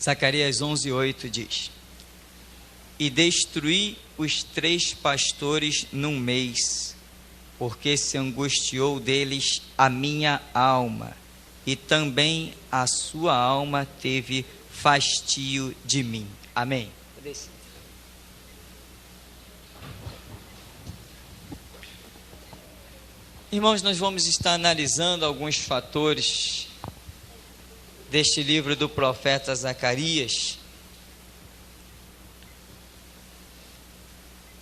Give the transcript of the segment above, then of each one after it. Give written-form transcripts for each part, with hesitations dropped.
Zacarias 11:8 diz: E destruí os 3 pastores num mês, porque se angustiou deles a minha alma, e também a sua alma teve fastio de mim. Amém. Irmãos, nós vamos estar analisando alguns fatores deste livro do profeta Zacarias.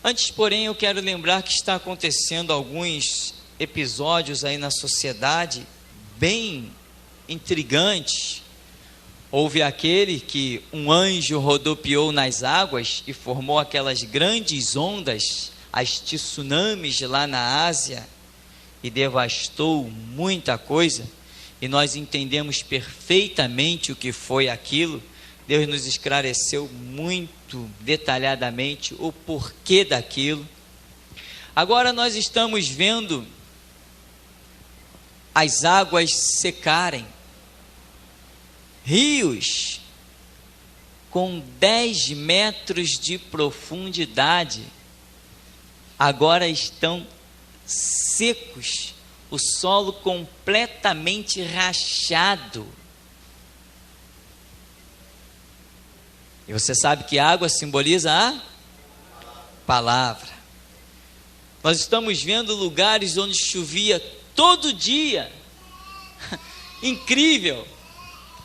Antes, porém, eu quero lembrar que está acontecendo alguns episódios aí na sociedade bem intrigantes. Houve aquele que um anjo rodopiou nas águas e formou aquelas grandes ondas, as tsunamis lá na Ásia, e devastou muita coisa, e nós entendemos perfeitamente o que foi aquilo. Deus nos esclareceu muito detalhadamente o porquê daquilo. Agora nós estamos vendo as águas secarem, rios com 10 metros de profundidade agora estão secos, o solo completamente rachado. E você sabe que a água simboliza a palavra. Nós estamos vendo lugares onde chovia todo dia, incrível,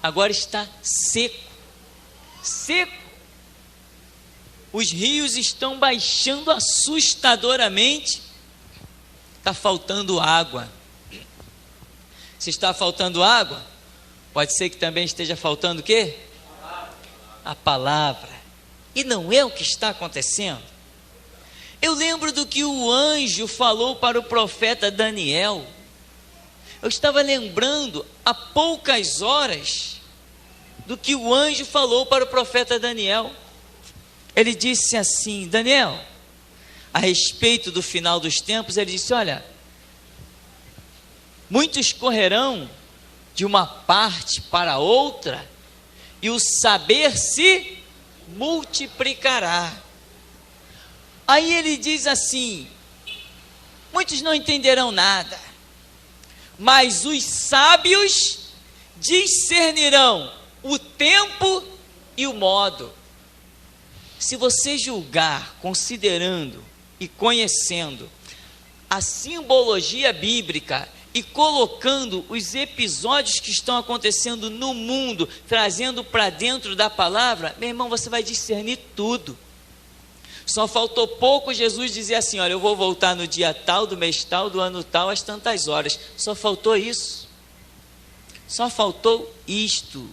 agora está seco, seco. Os rios estão baixando assustadoramente. Está faltando água. Se está faltando água, pode ser que também esteja faltando o quê? A palavra. E não é o que está acontecendo. Eu lembro do que o anjo falou para o profeta Daniel. Eu estava lembrando há poucas horas do que o anjo falou para o profeta Daniel. Ele disse assim: Daniel, a respeito do final dos tempos, ele disse: olha, muitos correrão de uma parte para outra, e o saber se multiplicará. Aí ele diz assim: muitos não entenderão nada, mas os sábios discernirão o tempo e o modo. Se você julgar, considerando e conhecendo a simbologia bíblica e colocando os episódios que estão acontecendo no mundo, trazendo para dentro da palavra, meu irmão, você vai discernir tudo. Só faltou pouco Jesus dizer assim: olha, eu vou voltar no dia tal, do mês tal, do ano tal, às tantas horas. Só faltou isso. Só faltou isto.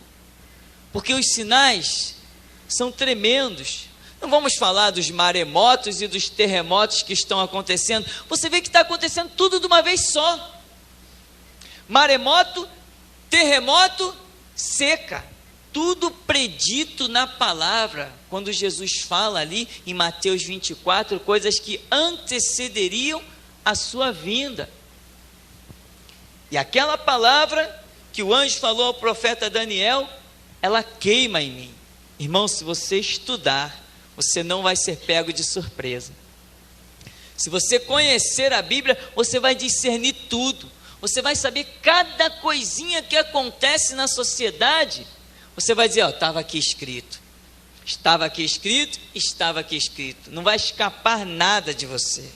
Porque os sinais são tremendos. Não vamos falar dos maremotos e dos terremotos que estão acontecendo. Você vê que está acontecendo tudo de uma vez só. Maremoto, terremoto, seca. Tudo predito na palavra. Quando Jesus fala ali em Mateus 24, coisas que antecederiam a sua vinda. E aquela palavra que o anjo falou ao profeta Daniel, ela queima em mim. Irmão, se você estudar, você não vai ser pego de surpresa. Se você conhecer a Bíblia, você vai discernir tudo. Você vai saber cada coisinha que acontece na sociedade. Você vai dizer: ó, estava aqui escrito. Estava aqui escrito, estava aqui escrito. Não vai escapar nada de você.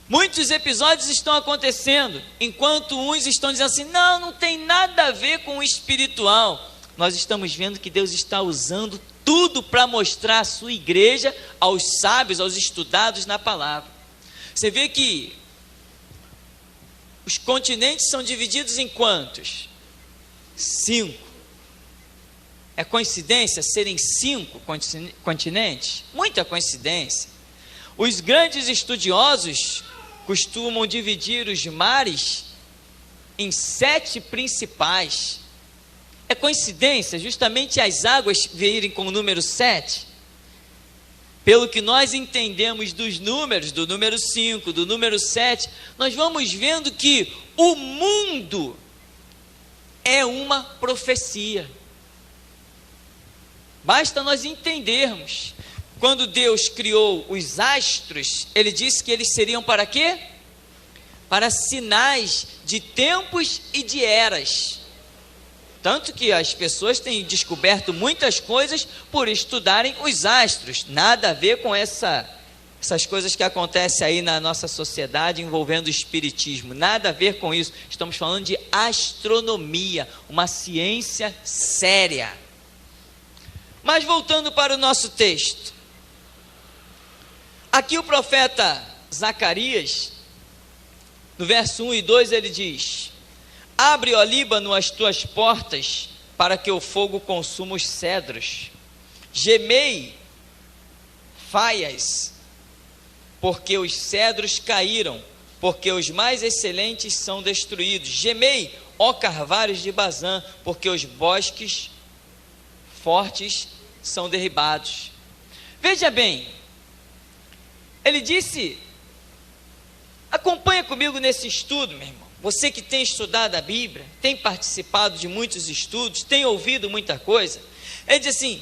Muitos episódios estão acontecendo, enquanto uns estão dizendo assim: não, não tem nada a ver com o espiritual. Nós estamos vendo que Deus está usando tudo para mostrar a sua igreja, aos sábios, aos estudados na palavra. Você vê que os continentes são divididos em quantos? 5. É coincidência serem 5 continentes? Muita coincidência. Os grandes estudiosos costumam dividir os mares em 7 principais. É coincidência justamente as águas virem com o número 7? Pelo que nós entendemos dos números, do número 5, do número 7, nós vamos vendo que o mundo é uma profecia. Basta nós entendermos. Quando Deus criou os astros, Ele disse que eles seriam para quê? Para sinais de tempos e de eras. Tanto que as pessoas têm descoberto muitas coisas por estudarem os astros. Nada a ver com essas coisas que acontecem aí na nossa sociedade envolvendo o espiritismo. Nada a ver com isso. Estamos falando de astronomia, uma ciência séria. Mas voltando para o nosso texto. Aqui o profeta Zacarias, no verso 1 e 2, ele diz: abre, ó Líbano, as tuas portas, para que o fogo consuma os cedros. Gemei, faias, porque os cedros caíram, porque os mais excelentes são destruídos. Gemei, ó carvalhos de Bazã, porque os bosques fortes são derribados. Veja bem, ele disse, acompanha comigo nesse estudo, meu irmão. Você que tem estudado a Bíblia, tem participado de muitos estudos, tem ouvido muita coisa. Ele diz assim: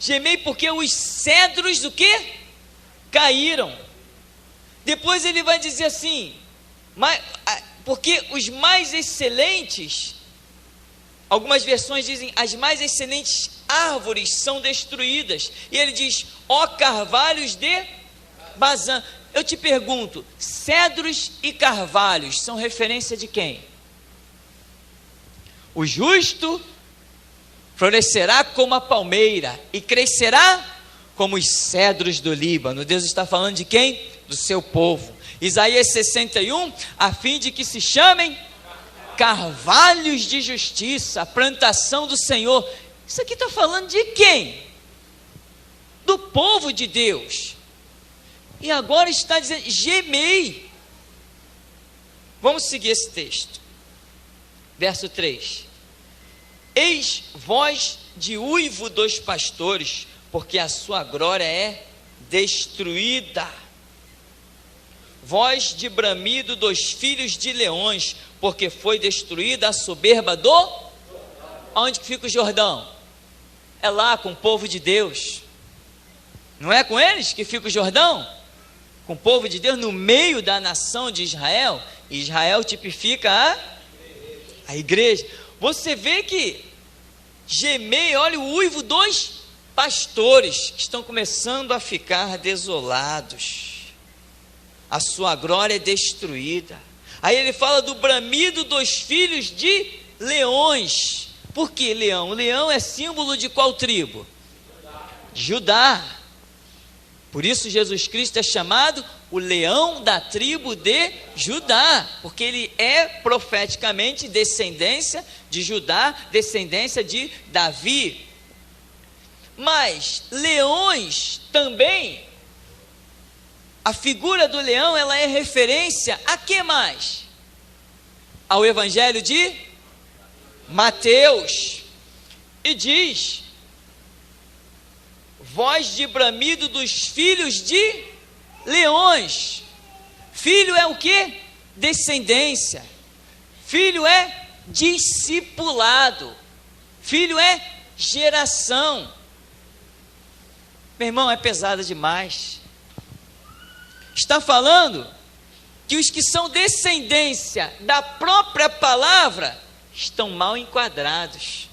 gemei porque os cedros do quê? Caíram. Depois ele vai dizer assim, porque os mais excelentes, algumas versões dizem, as mais excelentes árvores são destruídas. E ele diz, ó carvalhos de Bazã. Eu te pergunto, cedros e carvalhos são referência de quem? O justo florescerá como a palmeira e crescerá como os cedros do Líbano. Deus está falando de quem? Do seu povo. Isaías 61, a fim de que se chamem carvalhos de justiça, a plantação do Senhor. Isso aqui está falando de quem? Do povo de Deus. E agora está dizendo, gemei. Vamos seguir esse texto. Verso 3. Eis voz de uivo dos pastores, porque a sua glória é destruída. Voz de bramido dos filhos de leões, porque foi destruída a soberba do... Onde que fica o Jordão? É lá com o povo de Deus. Não é com eles que fica o Jordão? Com o povo de Deus no meio da nação de Israel. Israel tipifica a igreja. Você vê que gemei, olha o uivo dos pastores que estão começando a ficar desolados. A sua glória é destruída. Aí ele fala do bramido dos filhos de leões. Por que leão? Leão é símbolo de qual tribo? Judá. Por isso Jesus Cristo é chamado o leão da tribo de Judá, porque ele é profeticamente descendência de Judá, descendência de Davi. Mas leões também, a figura do leão, ela é referência a que mais? Ao Evangelho de Mateus. E diz: voz de bramido dos filhos de leões. Filho é o que? Descendência. Filho é discipulado. Filho é geração. Meu irmão, é pesado demais. Está falando que os que são descendência da própria palavra estão mal enquadrados.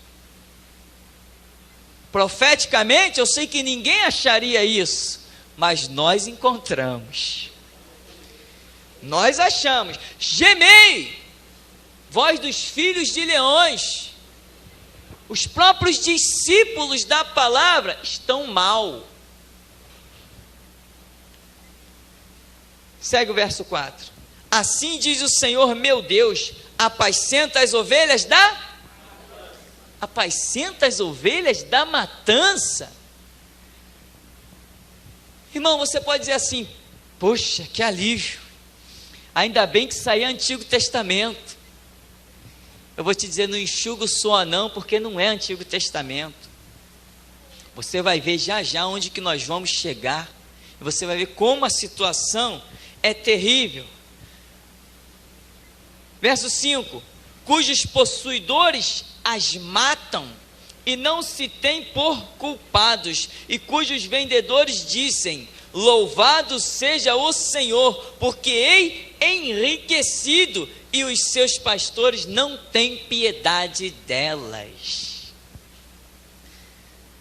Profeticamente, eu sei que ninguém acharia isso, mas nós encontramos. Nós achamos. Gemei, voz dos filhos de leões. Os próprios discípulos da palavra estão mal. Segue o verso 4. Assim diz o Senhor meu Deus: apacenta as ovelhas da... Apacenta as ovelhas da matança. Irmão, você pode dizer assim: poxa, que alívio, ainda bem que saiu Antigo Testamento. Eu vou te dizer, não enxuga o suor não, porque não é Antigo Testamento. Você vai ver já já onde que nós vamos chegar, e você vai ver como a situação é terrível. Verso 5: cujos possuidores as matam e não se tem por culpados, e cujos vendedores dizem: louvado seja o Senhor, porque ei enriquecido, e os seus pastores não têm piedade delas.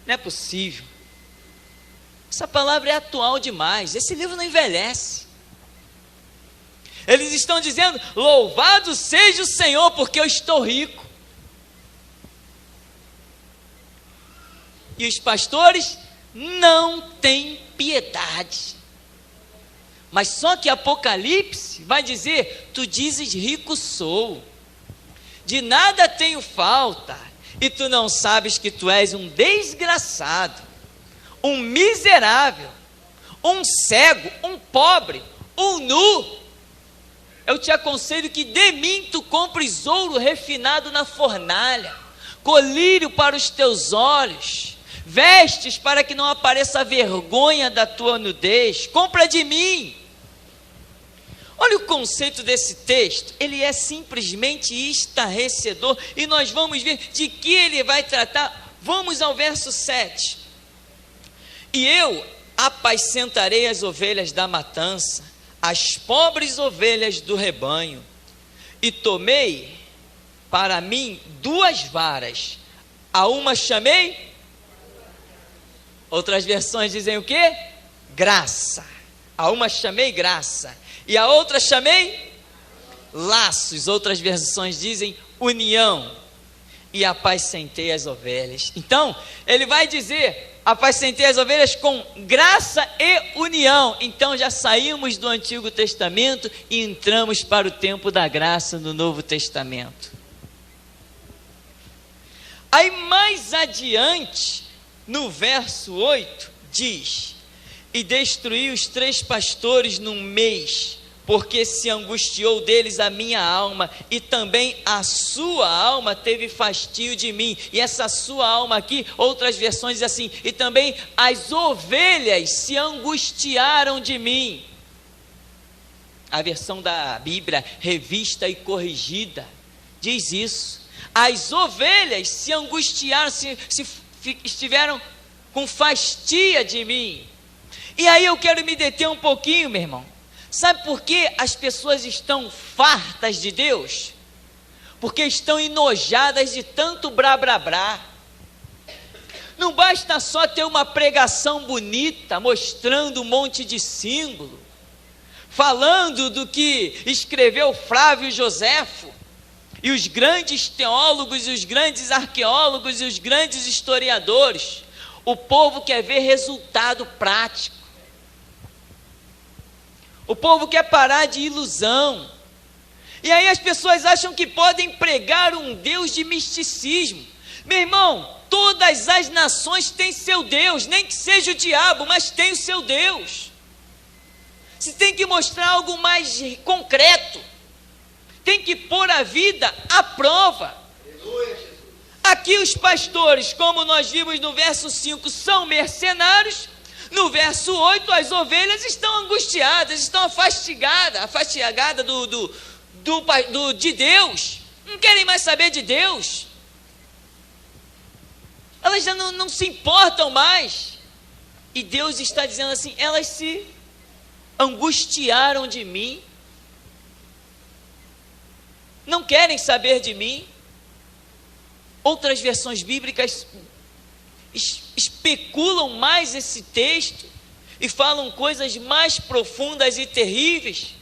Não é possível. Essa palavra é atual demais. Esse livro não envelhece. Eles estão dizendo: louvado seja o Senhor, porque eu estou rico. E os pastores não têm piedade. Mas só que Apocalipse vai dizer: tu dizes rico sou, de nada tenho falta, e tu não sabes que tu és um desgraçado, um miserável, um cego, um pobre, um nu. Eu te aconselho que de mim tu compres ouro refinado na fornalha, colírio para os teus olhos, vestes para que não apareça a vergonha da tua nudez. Compra de mim. Olha o conceito desse texto, ele é simplesmente estarrecedor, e nós vamos ver de que ele vai tratar. Vamos ao verso 7. E eu apacentarei as ovelhas da matança, as pobres ovelhas do rebanho, e tomei para mim 2 varas, a uma chamei, outras versões dizem o quê? Graça. A uma chamei graça, e a outra chamei laços. Outras versões dizem união. E apacentei as ovelhas. Então, ele vai dizer: apacentei as ovelhas com graça e união. Então já saímos do Antigo Testamento e entramos para o tempo da graça no Novo Testamento. Aí mais adiante, no verso 8, diz: e destruí os 3 pastores num mês, porque se angustiou deles a minha alma, e também a sua alma teve fastio de mim. E essa sua alma aqui, outras versões dizem assim: e também as ovelhas se angustiaram de mim. A versão da Bíblia Revista e Corrigida diz isso: as ovelhas se angustiaram, estiveram com fastia de mim. E aí eu quero me deter um pouquinho, meu irmão. Sabe por que as pessoas estão fartas de Deus? Porque estão enojadas de tanto brá, brá, brá. Não basta só ter uma pregação bonita, mostrando um monte de símbolo, falando do que escreveu Flávio Joséfo, e os grandes teólogos, e os grandes arqueólogos, e os grandes historiadores. O povo quer ver resultado prático. O povo quer parar de ilusão. E aí as pessoas acham que podem pregar um Deus de misticismo. Meu irmão, todas as nações têm seu Deus, nem que seja o diabo, mas tem o seu Deus. Você tem que mostrar algo mais concreto. Tem que pôr a vida à prova. Aqui os pastores, como nós vimos no verso 5, são mercenários. No verso 8, as ovelhas estão angustiadas, estão afastigadas de Deus. Não querem mais saber de Deus. Elas já não se importam mais. E Deus está dizendo assim: elas se angustiaram de mim. Não querem saber de mim. Outras versões bíblicas especulam mais esse texto e falam coisas mais profundas e terríveis.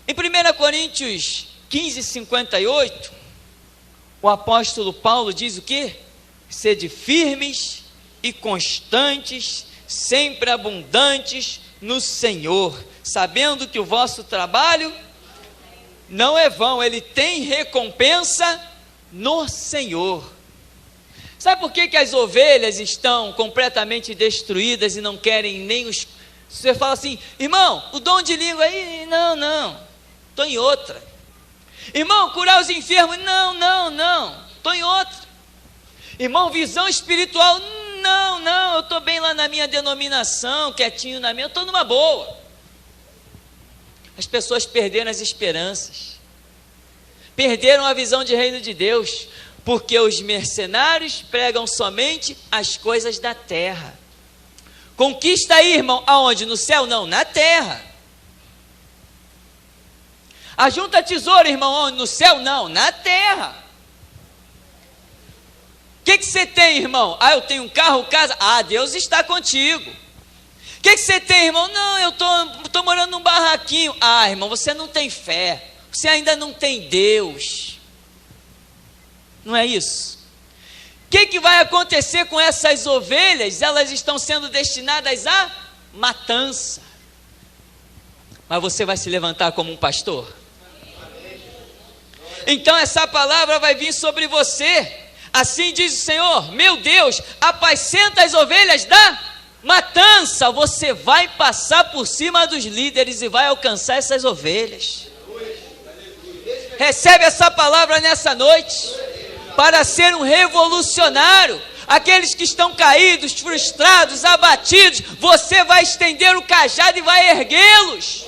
Em 1 Coríntios 15:58, o apóstolo Paulo diz o quê? Sede firmes e constantes, sempre abundantes no Senhor, sabendo que o vosso trabalho não é vão, ele tem recompensa no Senhor. Sabe por que as ovelhas estão completamente destruídas e não querem nem os... Você fala assim: irmão, o dom de língua aí, não, estou em outra. Irmão, curar os enfermos, não, estou em outra. Irmão, visão espiritual, não, eu estou bem lá na minha denominação, quietinho na minha, eu estou numa boa. As pessoas perderam as esperanças, perderam a visão de reino de Deus, porque os mercenários pregam somente as coisas da terra. Conquista aí, irmão, aonde? No céu? Não, na terra. Ajunta tesouro, irmão, aonde? No céu? Não, na terra. O que você tem, irmão? Eu tenho um carro, casa. Deus está contigo. O que você tem, irmão? Não, eu estou morando num barraquinho. Irmão, você não tem fé. Você ainda não tem Deus. Não é isso? O que vai acontecer com essas ovelhas? Elas estão sendo destinadas à matança. Mas você vai se levantar como um pastor? Então essa palavra vai vir sobre você. Assim diz o Senhor: meu Deus, apacenta as ovelhas da matança. Você vai passar por cima dos líderes e vai alcançar essas ovelhas. Recebe essa palavra nessa noite, para ser um revolucionário. Aqueles que estão caídos, frustrados, abatidos, você vai estender o cajado e vai erguê-los.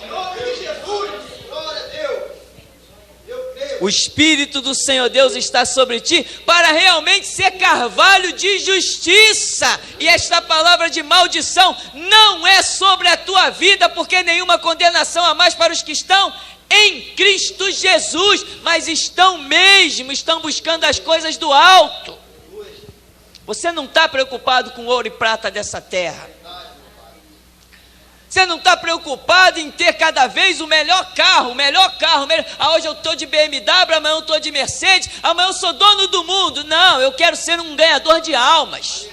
O Espírito do Senhor Deus está sobre ti, para realmente ser carvalho de justiça. E esta palavra de maldição não é sobre a tua vida, porque nenhuma condenação há mais para os que estão em Cristo Jesus, mas estão buscando as coisas do alto. Você não está preocupado com ouro e prata dessa terra. Você não está preocupado em ter cada vez o melhor carro. Hoje eu estou de BMW, amanhã eu estou de Mercedes, amanhã eu sou dono do mundo. Não, eu quero ser um ganhador de almas.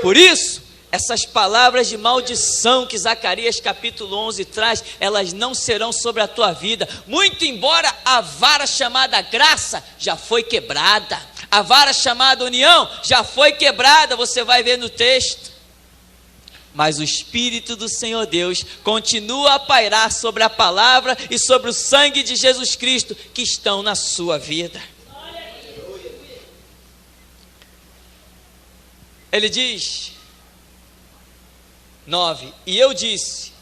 Por isso, essas palavras de maldição que Zacarias capítulo 11 traz, elas não serão sobre a tua vida, muito embora a vara chamada graça já foi quebrada, a vara chamada união já foi quebrada, você vai ver no texto, mas o Espírito do Senhor Deus continua a pairar sobre a palavra e sobre o sangue de Jesus Cristo que estão na sua vida. Ele diz 9, e eu disse: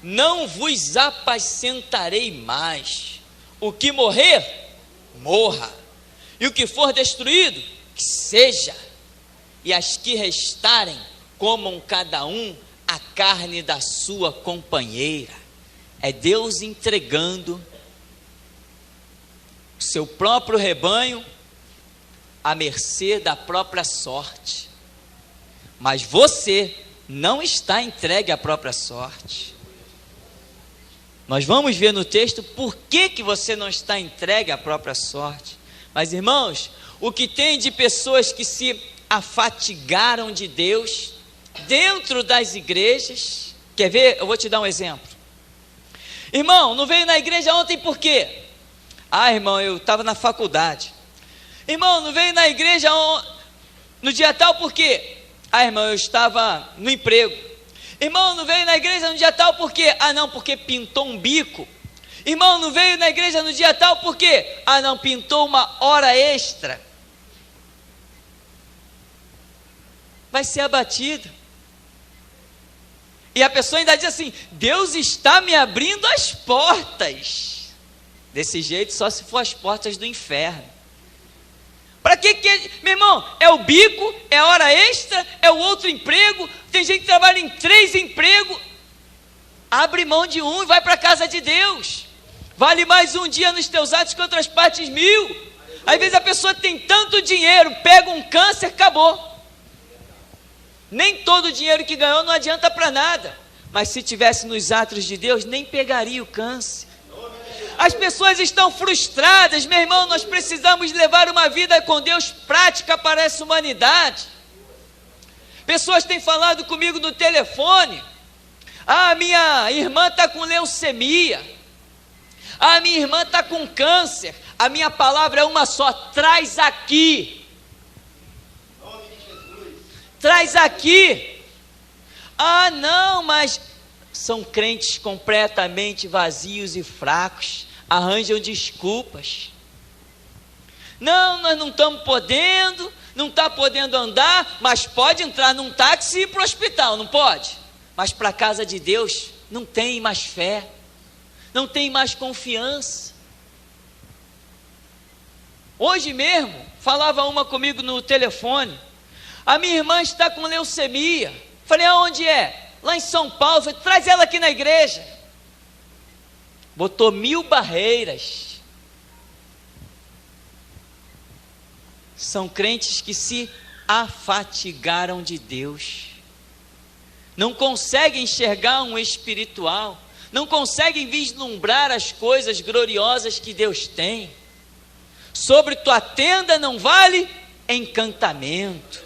não vos apacentarei mais. O que morrer, morra, e o que for destruído, que seja, e as que restarem, comam cada um a carne da sua companheira. É Deus entregando o seu próprio rebanho à mercê da própria sorte. Mas você não está entregue à própria sorte. Nós vamos ver no texto por que você não está entregue à própria sorte. Mas, irmãos, o que tem de pessoas que se afatigaram de Deus dentro das igrejas, quer ver? Eu vou te dar um exemplo. Irmão, não veio na igreja ontem por quê? Irmão, eu estava na faculdade. Irmão, não veio na igreja no dia tal por quê? Irmão, eu estava no emprego. Irmão, não veio na igreja no dia tal por quê? Não, porque pintou um bico. Irmão, não veio na igreja no dia tal por quê? Não, pintou uma hora extra. Vai ser abatido. E a pessoa ainda diz assim: Deus está me abrindo as portas. Desse jeito, só se for as portas do inferno. Para que, meu irmão, é o bico, é a hora extra, é o outro emprego, tem gente que trabalha em 3 empregos, abre mão de um e vai para a casa de Deus, vale mais um dia nos teus atos que outras partes 1000, às vezes a pessoa tem tanto dinheiro, pega um câncer, acabou, nem todo o dinheiro que ganhou não adianta para nada, mas se tivesse nos atos de Deus, nem pegaria o câncer. As pessoas estão frustradas, meu irmão, nós precisamos levar uma vida com Deus prática para essa humanidade. Pessoas têm falado comigo no telefone: minha irmã está com leucemia, minha irmã está com câncer. A minha palavra é uma só: traz aqui. Traz aqui. Não, mas são crentes completamente vazios e fracos, arranjam desculpas. Não, nós não estamos podendo, não está podendo andar, mas pode entrar num táxi e ir para o hospital, não pode? Mas para a casa de Deus não tem mais fé, não tem mais confiança. Hoje mesmo, falava uma comigo no telefone, a minha irmã está com leucemia. Falei, aonde é? Lá em São Paulo. Falei, traz ela aqui na igreja. Botou 1000 barreiras. São crentes que se afatigaram de Deus, não conseguem enxergar um espiritual, não conseguem vislumbrar as coisas gloriosas que Deus tem. Sobre tua tenda não vale encantamento.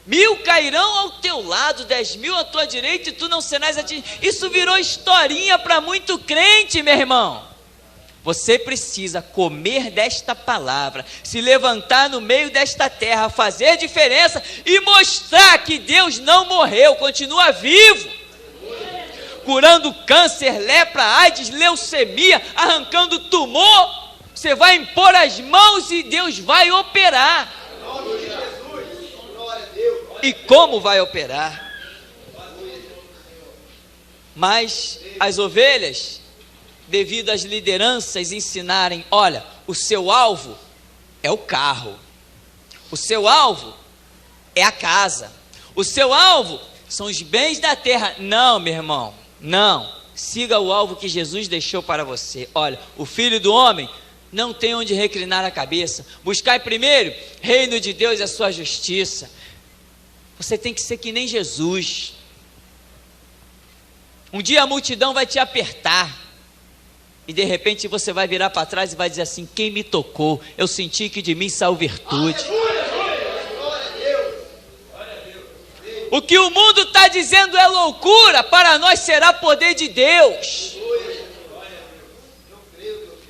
1000 cairão ao teu lado, 10.000 à tua direita, e tu não serás atingido. Isso virou historinha para muito crente, meu irmão. Você precisa comer desta palavra, se levantar no meio desta terra, fazer diferença e mostrar que Deus não morreu, continua vivo, curando câncer, lepra, AIDS, leucemia, arrancando tumor. Você vai impor as mãos e Deus vai operar. E como vai operar? Mas as ovelhas, devido às lideranças ensinarem, olha, o seu alvo é o carro, o seu alvo é a casa, o seu alvo são os bens da terra. Não, meu irmão, não, siga o alvo que Jesus deixou para você. Olha, o Filho do Homem não tem onde reclinar a cabeça. Buscai primeiro reino de Deus e a sua justiça. Você tem que ser que nem Jesus. Um dia a multidão vai te apertar, e de repente você vai virar para trás e vai dizer assim, quem me tocou? Eu senti que de mim saiu virtude. O que o mundo está dizendo é loucura, para nós será poder de Deus.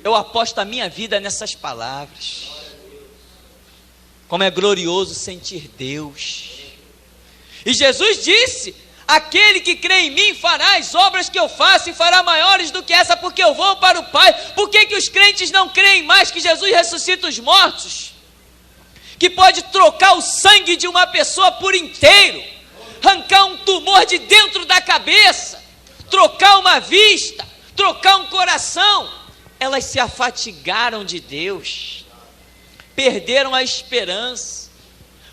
Eu aposto a minha vida nessas palavras. Como é glorioso sentir Deus. E Jesus disse, aquele que crê em mim fará as obras que eu faço e fará maiores do que essa, porque eu vou para o Pai. Por que que os crentes não creem mais que Jesus ressuscita os mortos? Que pode trocar o sangue de uma pessoa por inteiro, arrancar um tumor de dentro da cabeça, trocar uma vista, trocar um coração. Elas se afatigaram de Deus, perderam a esperança,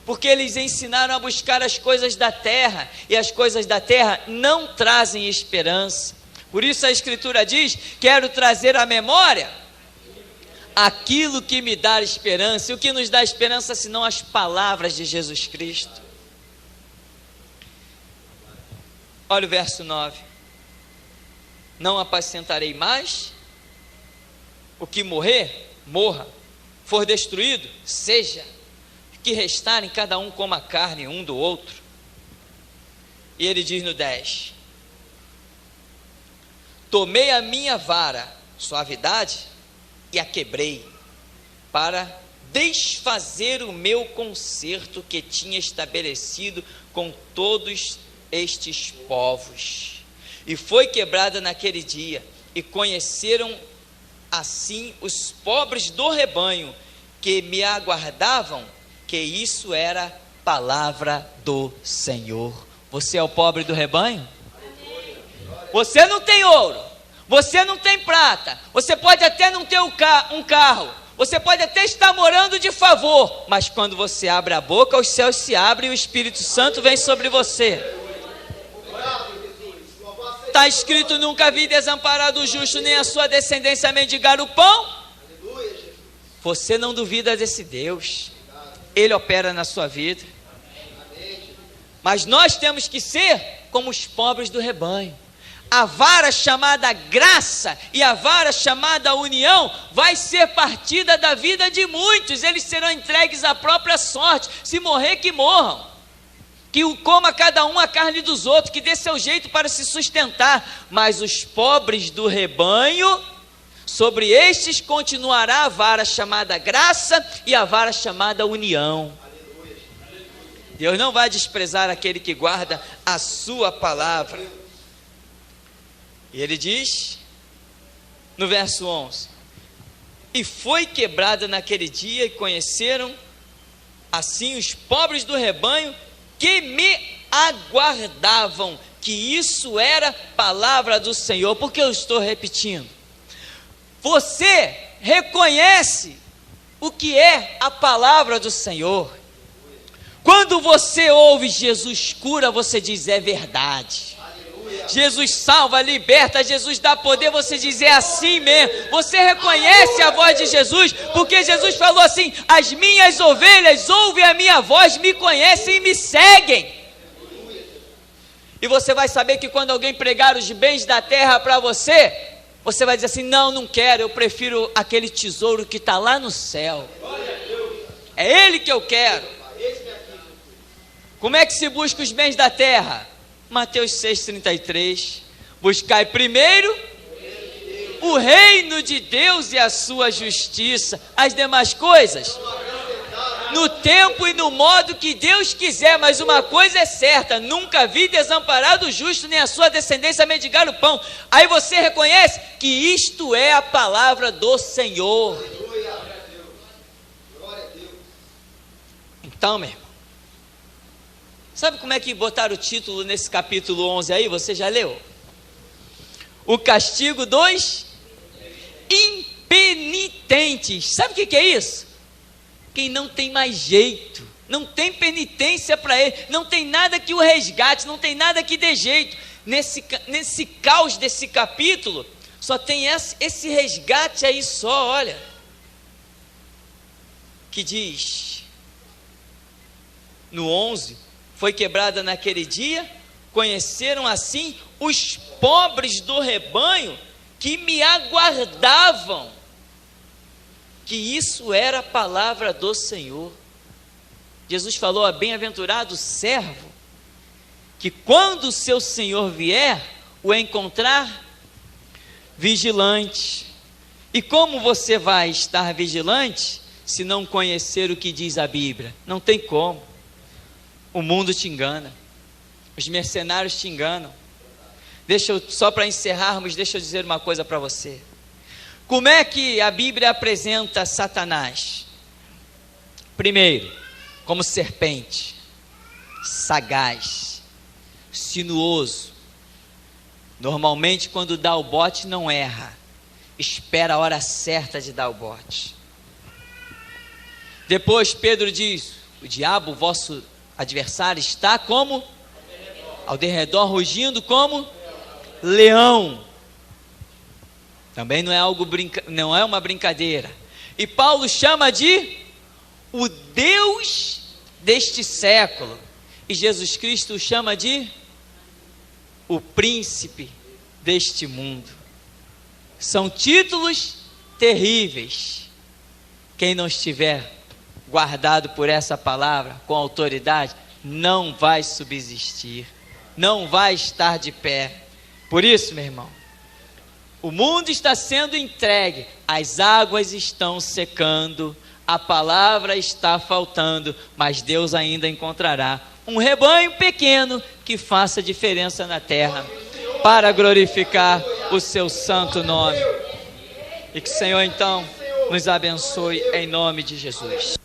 porque eles ensinaram a buscar as coisas da terra, e as coisas da terra não trazem esperança. Por isso a Escritura diz, quero trazer à memória aquilo que me dá esperança. E o que nos dá esperança senão as palavras de Jesus Cristo? Olha o verso 9. Não apacentarei mais, o que morrer, morra, for destruído, seja, que restarem cada um coma a carne um do outro. E ele diz no 10, tomei a minha vara, suavidade, e a quebrei, para desfazer o meu concerto que tinha estabelecido com todos estes povos. E foi quebrada naquele dia, e conheceram assim os pobres do rebanho que me aguardavam, que isso era palavra do Senhor. Você é o pobre do rebanho? Você não tem ouro, você não tem prata, você pode até não ter um carro, você pode até estar morando de favor, mas quando você abre a boca, os céus se abrem e o Espírito Santo vem sobre você. Está escrito, nunca vi desamparado o justo, nem a sua descendência mendigar o pão. Você não duvida desse Deus, Ele opera na sua vida. Mas nós temos que ser como os pobres do rebanho. A vara chamada graça e a vara chamada união vai ser partida da vida de muitos. Eles serão entregues à própria sorte. Se morrer, que morram. Que coma cada um a carne dos outros, que dê seu jeito para se sustentar. Mas os pobres do rebanho, sobre estes continuará a vara chamada graça e a vara chamada união. Deus não vai desprezar aquele que guarda a sua palavra. E ele diz, no verso 11, e foi quebrada naquele dia, e conheceram assim os pobres do rebanho que me aguardavam, que isso era palavra do Senhor. Por que eu estou repetindo? você reconhece o que é a palavra do Senhor. Quando você ouve Jesus cura, você diz é verdade. Jesus salva, liberta, Jesus dá poder, você diz é assim mesmo. Você reconhece a voz de Jesus, porque Jesus falou assim: as minhas ovelhas ouvem a minha voz, me conhecem e me seguem. E você vai saber que quando alguém pregar os bens da terra para você, você vai dizer assim: não, não quero, eu prefiro aquele tesouro que está lá no céu. É ele que eu quero. Como é que se busca os bens da terra? Mateus 6,33. Buscai primeiro o reino de Deus e a sua justiça. As demais coisas, no tempo e no modo que Deus quiser. Mas uma coisa é certa: nunca vi desamparado o justo, nem a sua descendência mendigar o pão. Aí você reconhece que isto é a palavra do Senhor. Então, meu irmão, sabe como é que botaram o título nesse capítulo 11 aí? Você já leu? O castigo dos impenitentes. Sabe o que é isso? Quem não tem mais jeito, não tem penitência para ele, não tem nada que o resgate, não tem nada que dê jeito. Nesse caos desse capítulo, só tem esse resgate aí só, olha. Que diz, no 11... foi quebrada naquele dia, conheceram assim os pobres do rebanho que me aguardavam. Que isso era a palavra do Senhor. Jesus falou: a bem-aventurado servo, que quando o seu Senhor vier, o encontrar vigilante. E como você vai estar vigilante, se não conhecer o que diz a Bíblia? Não tem como. O mundo te engana, os mercenários te enganam. Só para encerrarmos, deixa eu dizer uma coisa para você. Como é que a Bíblia apresenta Satanás? Primeiro, como serpente, sagaz, sinuoso. Normalmente quando dá o bote não erra, espera a hora certa de dar o bote. Depois Pedro diz: o diabo, vosso adversário, está como? Ao derredor, rugindo como? Leão. Também não é não é uma brincadeira. E Paulo chama de o Deus deste século. E Jesus Cristo o chama de o príncipe deste mundo. São títulos terríveis. Quem não estiver guardado por essa palavra com autoridade, não vai subsistir, não vai estar de pé. Por isso, meu irmão, o mundo está sendo entregue, as águas estão secando, a palavra está faltando, mas Deus ainda encontrará um rebanho pequeno que faça diferença na terra, para glorificar o seu santo nome. E que o Senhor então nos abençoe em nome de Jesus.